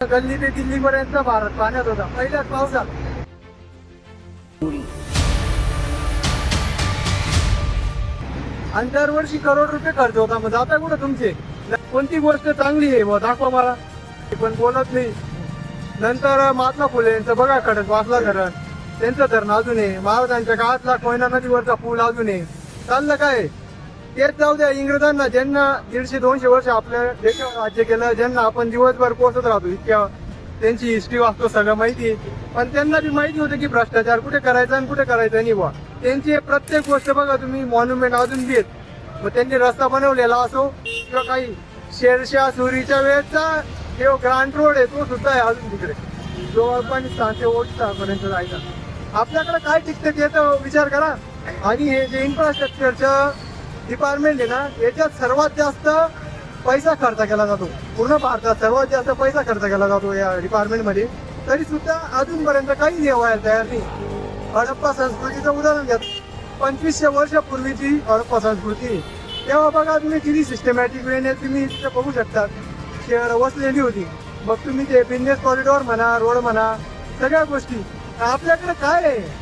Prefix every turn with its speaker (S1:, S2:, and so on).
S1: गल्ली ते दिल्लीपर्यंत भारत पाण्यात होता पहिल्याच पावसात. आणि दरवर्षी करोड रुपये खर्च होता. मग जाता कुठं तुमचे? कोणती गोष्ट चांगली आहे बुवा दाखवा मला. पण बोलत नाही. नंतर महात्मा फुले यांचं बघा खडक वाचला धरण, त्यांचं धरण अजून आहे. महाराजांच्या काळातला कोयना नदीवरचा पूल अजून आहे. चाललं काय? तेच जाऊ द्या. इंग्रजांना ज्यांना 150-200 वर्ष आपल्या देशावर राज्य केलं, ज्यांना आपण दिवसभर पोहोचत राहतो, इतक्या त्यांची हिस्ट्री वाचतो, सगळं माहिती. पण त्यांना बी माहिती होतं की भ्रष्टाचार कुठे करायचा आणि कुठे करायचा नाही बुवा. त्यांची प्रत्येक गोष्ट बघा तुम्ही. मॉन्युमेंट अजून बी आहेत. मग त्यांनी रस्ता बनवलेला असो किंवा काही शेरशाह सुरीच्या वेळेचा जो ग्रांट रोड आहे तो सुद्धा आहे अजून तिकडे, जो अफगाणिस्तान ते ओडिशापर्यंत जायचा. आपल्याकडे काय टिकतं त्याचा विचार करा. आणि हे जे इन्फ्रास्ट्रक्चरचं डिपार्टमेंट आहे ना, याच्यात सर्वात जास्त पैसा खर्च केला जातो. पूर्ण भारतात सर्वात जास्त पैसा खर्च केला जातो या डिपार्टमेंटमध्ये. तरी सुद्धा अजूनपर्यंत काही व्हायला तयार नाही. हडप्पा संस्कृतीचं उदाहरण घ्या. 2500 वर्षापूर्वीची हडप्पा संस्कृती. तेव्हा बघा तुम्ही किती सिस्टमॅटिक वेने तुम्ही तिथे बघू शकता शहर वसलेली होती. मग तुम्ही ते बिझनेस कॉरिडॉर म्हणा, रोड म्हणा, सगळ्या गोष्टी. आपल्याकडे काय आहे?